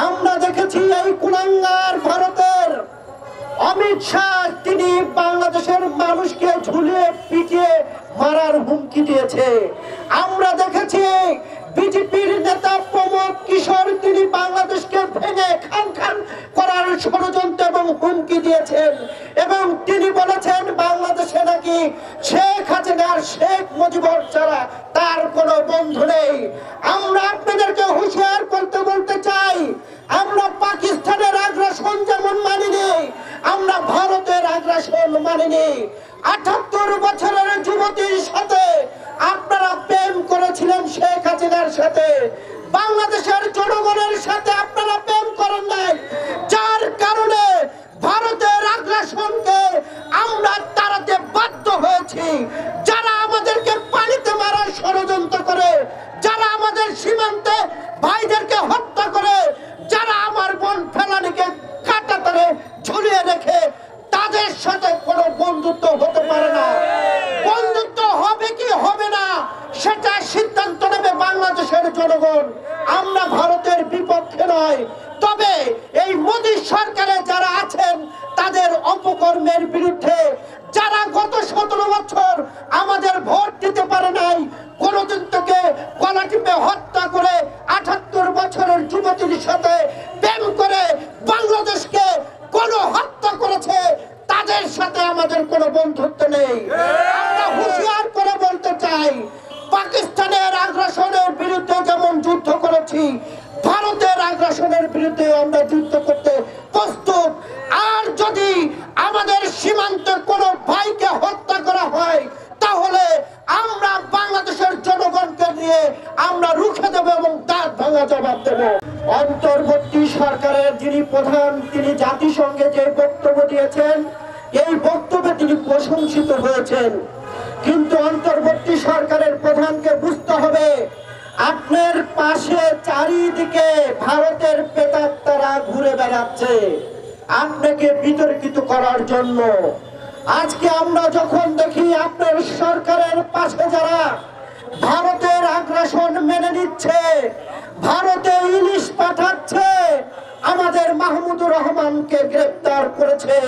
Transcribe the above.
আমরা দেখেছি এই কুলাঙ্গার ভারতের অমিত শাহ তিনি বাংলাদেশের মানুষকে ঝুলিয়ে পিটিয়ে মারার হুমকি দিয়েছে। আমরা দেখেছি বিজেপির নেতা প্রমোদ কিশোর তিনি বাংলাদেশকে ভেঙে খান খান করার ষড়যন্ত্র এবং হুমকি দিয়েছেন এবং তিনি বলেছেন বাংলাদেশে নাকি শেখ হাসিনার শেখ মুজিবুর ছাড়া তার কোনো বন্ধু নেই। আমরা আপনাদেরকে হুঁশিয়ার করতে বলতে চাই, আমরা পাকিস্তানের আগ্রাসন যেমন মানিনি, আমরা ভারতের আগ্রাসন মানিনি। ৭৮ বছরের যুবতীর সাথে আপনারা প্রেম করেছিলেন শেখ হাসিনার সাথে, বাংলাদেশের জনগণের সাথে আপনারা প্রেম করেন নাই, যার কারণে ভারতের আগ্রাসনকে আমরা তাড়াতে বাধ্য হয়েছি। যারা আমাদেরকে পানিতে মারার ষড়যন্ত্র করে, যারা আমাদের সীমান্তে ভাইদেরকে হত্যা করে, যারা আমার বোন ফেলানিকে কাটা তারে ঝুলিয়ে রেখে, তাদের সাথে কোনো বন্ধুত্ব হতে পারে না। বন্ধুত্ব হবে কি হবে না সেটা সিদ্ধান্ত নেবে বাংলাদেশের জনগণ। আমরা ভারতের বিপক্ষে নয়, তবে এই মোদী সরকারে যারা আছেন তাদের অপকর্মের বিরুদ্ধে, যারা গত ১৭ বছর আমাদের ভোট দিতে পারে নাই, কোনদিন থেকে গলা টিপে হত্যা করে ৭৮ বছরের যুবতীর সাথে প্রেম করে বাংলাদেশকে হত্যা করেছে, তাদের সাথে আমাদের কোনো বন্ধুত্ব নেই। আমরা হুঁশিয়ার করে বলতে চাই, পাকিস্তানের আগ্রাসনের বিরুদ্ধে যেমন যুদ্ধ করেছি, ভারতের আগ্রাসনের বিরুদ্ধে আমরা যুদ্ধ করতে প্রস্তুত। আর যদি আমাদের সীমান্তে কোনো ভাইকে হত্যা করা হয়, তাহলে আমরা বাংলাদেশের জনগণকে নিয়ে আমরা রুখে দেব এবং দাঁত ভাঙা জবাব দেব। অন্তর্বর্তী সরকারের যিনি প্রধান, তিনি জাতিসংঘে যে বক্তব্য দিয়েছেন, এই বক্তব্যে তিনি প্রশংসিত হয়েছেন, কিন্তু অন্তর্বর্তী সরকারের প্রধানকে বুঝতে হবে আপনার পাশে চারিদিকে ভারতের প্রেতাত্মারা ঘুরে বেড়াচ্ছে আপনাকে বিতর্কিত করার জন্য। আজকে আমরা যখন দেখি আপনার সরকারের পাশে যারা ভারতের আগ্রাসন মেনে নিচ্ছে, ভারতে ইলিশ পাঠাচ্ছে, আমাদের মাহমুদুর রহমানকে গ্রেফতার করেছে।